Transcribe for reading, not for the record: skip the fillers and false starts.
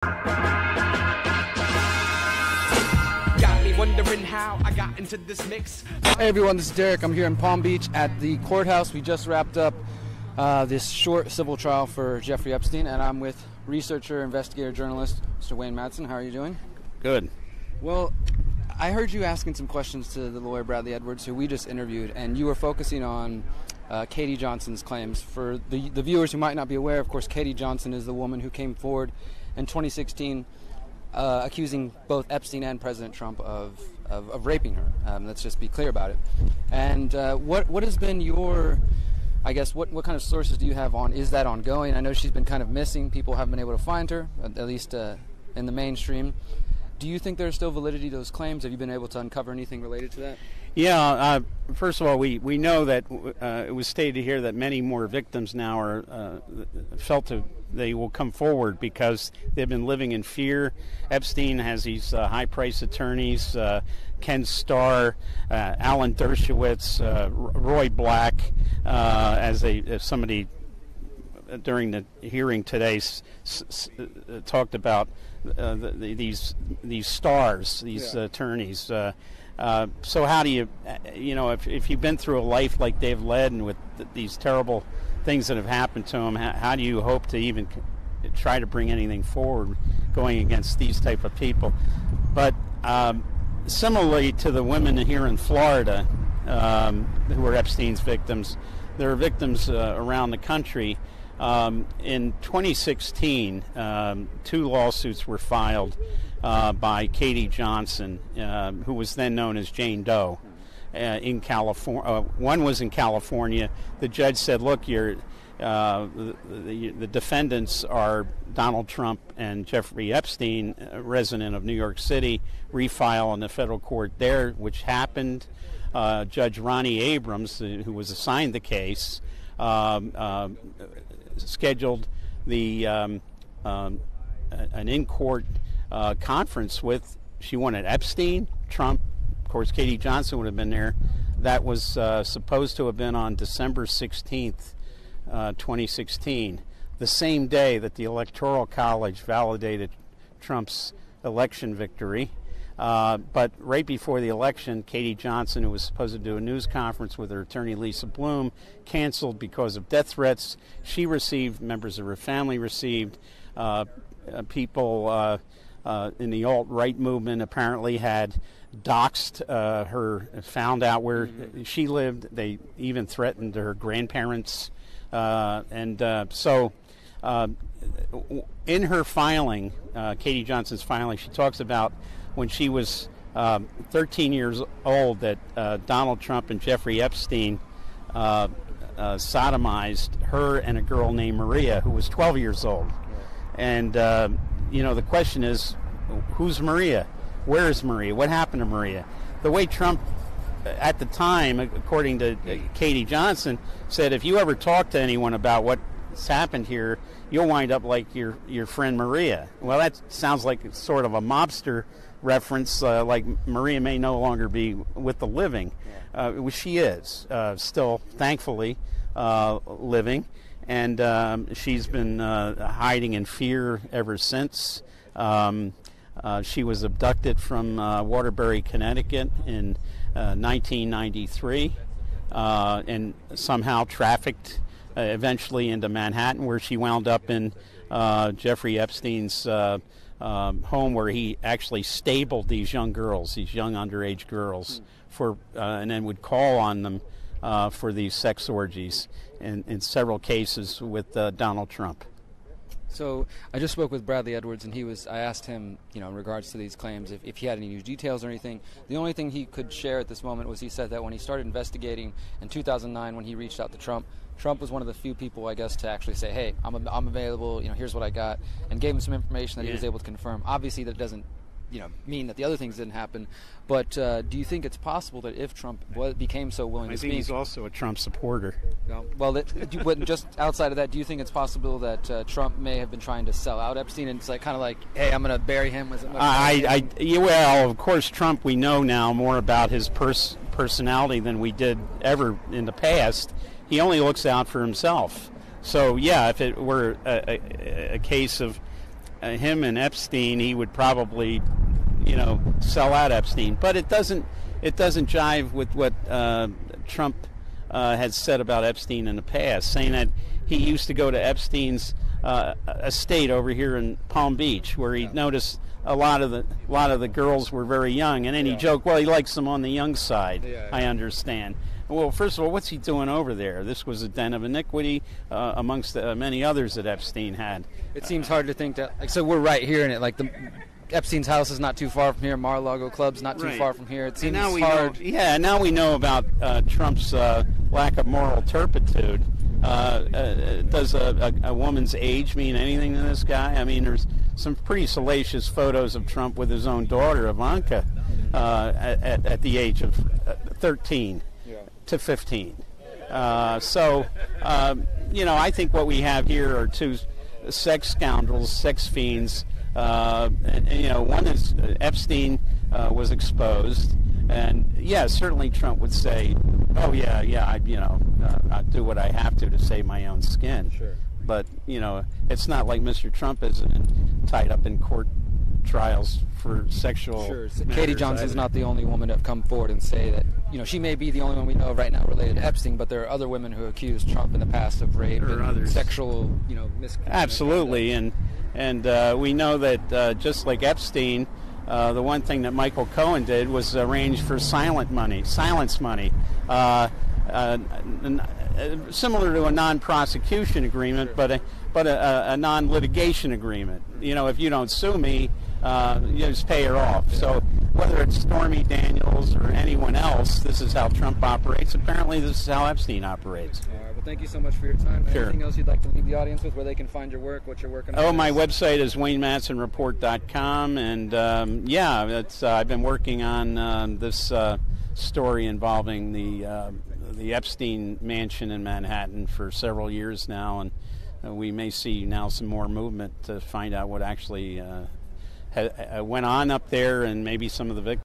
Got me wondering how I got into this mix. Hey everyone, this is Derrick. I'm here in Palm Beach at the courthouse. We just wrapped up this short civil trial for Jeffrey Epstein, and I'm with researcher, investigator, journalist, Mr. Wayne Madsen. How are you doing? Good. Well, I heard you asking some questions to the lawyer Bradley Edwards, who we just interviewed, and you were focusing on Katie Johnson's claims. For the viewers who might not be aware, of course, Katie Johnson is the woman who came forward in 2016 accusing both Epstein and President Trump of raping her. Let's just be clear about it. And what has been your, I guess, what kind of sources do you have on, is that ongoing? I know she's been kind of missing. People haven't been able to find her, at least in the mainstream. Do you think there's still validity to those claims? Have you been able to uncover anything related to that? Yeah, first of all, we know that it was stated here that many more victims now are they will come forward because they've been living in fear. Epstein has these high-priced attorneys, Ken Starr, Alan Dershowitz, Roy Black, as somebody during the hearing today talked about these stars, these attorneys. So how do you if you've been through a life like they've led and with these terrible things that have happened to them, how do you hope to even try to bring anything forward going against these type of people? But similarly to the women here in Florida who are Epstein's victims, there are victims around the country. In 2016, 2 lawsuits were filed by Katie Johnson, who was then known as Jane Doe, in California. One was in California. The judge said, look, the defendants are Donald Trump and Jeffrey Epstein, a resident of New York City, refile in the federal court there, which happened. Judge Ronnie Abrams, who was assigned the case, scheduled an in-court conference with, she wanted Epstein, Trump, of course Katie Johnson would have been there. That was supposed to have been on December 16th, 2016, the same day that the Electoral College validated Trump's election victory. But right before the election, Katie Johnson, who was supposed to do a news conference with her attorney Lisa Bloom, canceled because of death threats she received, members of her family received. People in the alt-right movement apparently had doxed her, found out where she lived. They even threatened her grandparents. So in her filing, Katie Johnson's filing, she talks about when she was 13 years old that Donald Trump and Jeffrey Epstein sodomized her and a girl named Maria, who was 12 years old. And, the question is, who's Maria? Where is Maria? What happened to Maria? The way Trump, at the time, according to Katie Johnson, said, if you ever talk to anyone about what's happened here, you'll wind up like your friend Maria. Well, that sounds like sort of a mobster reference, like Maria may no longer be with the living. She is still, thankfully, living, and she's been hiding in fear ever since. She was abducted from Waterbury, Connecticut in 1993 and somehow trafficked eventually into Manhattan, where she wound up in Jeffrey Epstein's home, where he actually stabled these young girls, these young underage girls, and then would call on them for these sex orgies in several cases with Donald Trump. So I just spoke with Bradley Edwards, and I asked him, in regards to these claims, if he had any new details or anything. The only thing he could share at this moment was he said that when he started investigating in 2009, when he reached out to Trump was one of the few people, I guess, to actually say, hey, I'm available, here's what I got, and gave him some information that he was able to confirm. Obviously, that doesn't mean that the other things didn't happen, but do you think it's possible that if Trump became so willing to speak... I think he's also a Trump supporter. Well, just outside of that, do you think it's possible that Trump may have been trying to sell out Epstein, and it's kind of like, hey, I'm going to bury him? Well, of course, Trump, we know now more about his personality than we did ever in the past. He only looks out for himself. So, yeah, if it were a case of him and Epstein, he would probably, sell out Epstein. But it doesn't jive with what Trump has said about Epstein in the past, saying that he used to go to Epstein's estate over here in Palm Beach, where he noticed a lot of the girls were very young, and then he joked, well, he likes them on the young side. I understand. Well, first of all, what's he doing over there? This was a den of iniquity amongst many others that Epstein had. It seems hard to think that. So we're right here in it. Like Epstein's house is not too far from here. Mar-a-Lago Club's not too far from here. It seems hard. Now we know about Trump's lack of moral turpitude. Does a woman's age mean anything to this guy? I mean, there's some pretty salacious photos of Trump with his own daughter, Ivanka, at the age of 13 to 15. I think what we have here are two sex scoundrels, sex fiends. One is Epstein was exposed, and certainly Trump would say, "Oh I do what I have to save my own skin." Sure. But it's not like Mr. Trump is tied up in court trials for sexual. Sure. So Katie Johnson's not the only woman to have come forward and say that. She may be the only one we know of right now related to Epstein, but there are other women who accused Trump in the past of rape and sexual, misconduct. Absolutely, and we know that just like Epstein, the one thing that Michael Cohen did was arrange for silence money, similar to a non-prosecution agreement, but a non-litigation agreement. If you don't sue me, you just pay her off. So whether it's Stormy Daniels or anyone else, this is how Trump operates. Apparently, this is how Epstein operates. All right. Well, thank you so much for your time. Sure. Anything else you'd like to leave the audience with, where they can find your work, what you're working on? Oh, my website is WayneMadsenReport.com, and I've been working on this story involving the Epstein mansion in Manhattan for several years now, and we may see now some more movement to find out what actually went on up there, and maybe some of the victims.